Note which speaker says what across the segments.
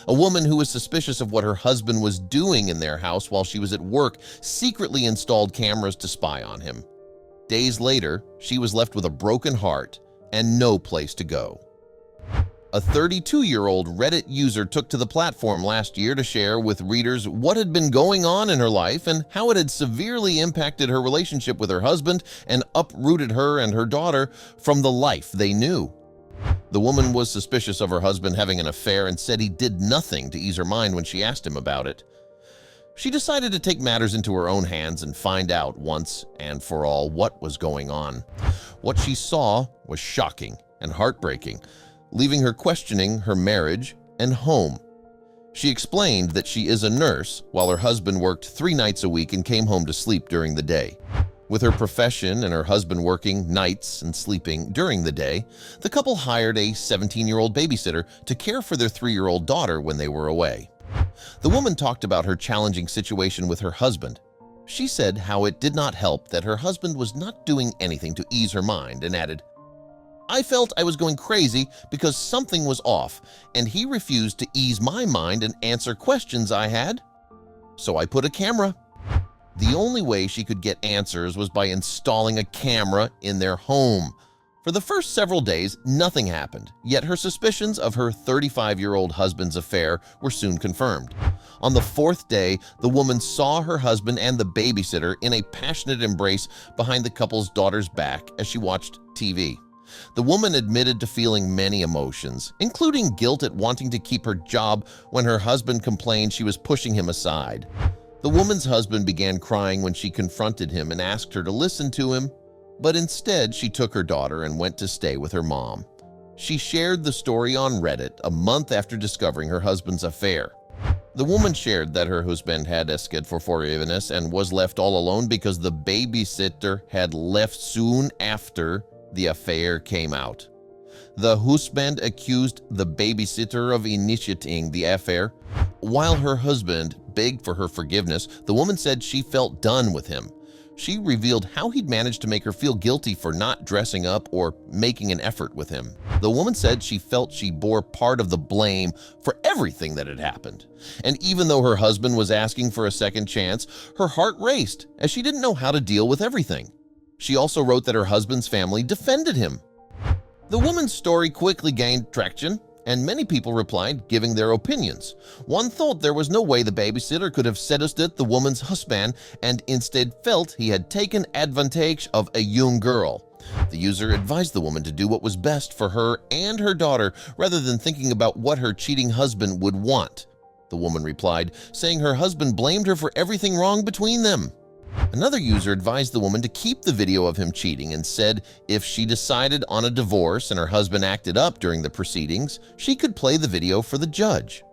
Speaker 1: A woman who was suspicious of what her husband was doing in their house while she was at work secretly installed cameras to spy on him. Days later, she was left with a broken heart and no place to go. A 32-year-old Reddit user took to the platform last year to share with readers what had been going on in her life and how it had severely impacted her relationship with her husband and uprooted her and her daughter from the life they knew. The woman was suspicious of her husband having an affair and said he did nothing to ease her mind when she asked him about it. She decided to take matters into her own hands and find out once and for all what was going on. What she saw was shocking and heartbreaking, leaving her questioning her marriage and home. She explained that she is a nurse while her husband worked 3 nights a week and came home to sleep during the day. With her profession and her husband working nights and sleeping during the day, the couple hired a 17-year-old babysitter to care for their 3-year-old daughter when they were away. The woman talked about her challenging situation with her husband. She said how it did not help that her husband was not doing anything to ease her mind and added, "I felt I was going crazy because something was off, and he refused to ease my mind and answer questions I had. So I put a camera." The only way she could get answers was by installing a camera in their home. For the first several days, nothing happened, yet her suspicions of her 35-year-old husband's affair were soon confirmed. On the 4th day, the woman saw her husband and the babysitter in a passionate embrace behind the couple's daughter's back as she watched TV. The woman admitted to feeling many emotions, including guilt at wanting to keep her job when her husband complained she was pushing him aside. The woman's husband began crying when she confronted him and asked her to listen to him, but instead she took her daughter and went to stay with her mom. She shared the story on Reddit a month after discovering her husband's affair. The woman shared that her husband had asked for forgiveness and was left all alone because the babysitter had left soon after the affair came out. The husband accused the babysitter of initiating the affair. While her husband begged for her forgiveness, the woman said she felt done with him. She revealed how he'd managed to make her feel guilty for not dressing up or making an effort with him. The woman said she felt she bore part of the blame for everything that had happened. And even though her husband was asking for a second chance, her heart raced as she didn't know how to deal with everything. She also wrote that her husband's family defended him. The woman's story quickly gained traction, and many people replied, giving their opinions. One thought there was no way the babysitter could have seduced the woman's husband and instead felt he had taken advantage of a young girl. The user advised the woman to do what was best for her and her daughter rather than thinking about what her cheating husband would want. The woman replied, saying her husband blamed her for everything wrong between them. Another user advised the woman to keep the video of him cheating and said if she decided on a divorce and her husband acted up during the proceedings, she could play the video for the judge.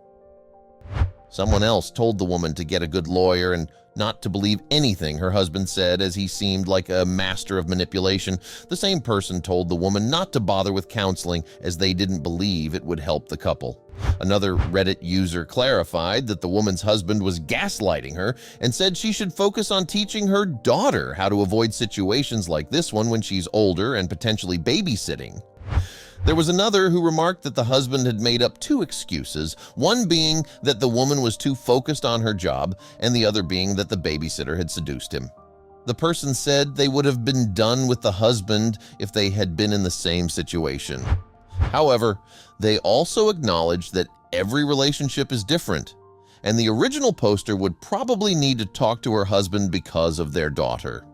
Speaker 1: Someone else told the woman to get a good lawyer and not to believe anything her husband said, as he seemed like a master of manipulation. The same person told the woman not to bother with counseling as they didn't believe it would help the couple. Another Reddit user clarified that the woman's husband was gaslighting her and said she should focus on teaching her daughter how to avoid situations like this one when she's older and potentially babysitting. There was another who remarked that the husband had made up 2 excuses, one being that the woman was too focused on her job and the other being that the babysitter had seduced him. The person said they would have been done with the husband if they had been in the same situation. However, they also acknowledged that every relationship is different, and the original poster would probably need to talk to her husband because of their daughter.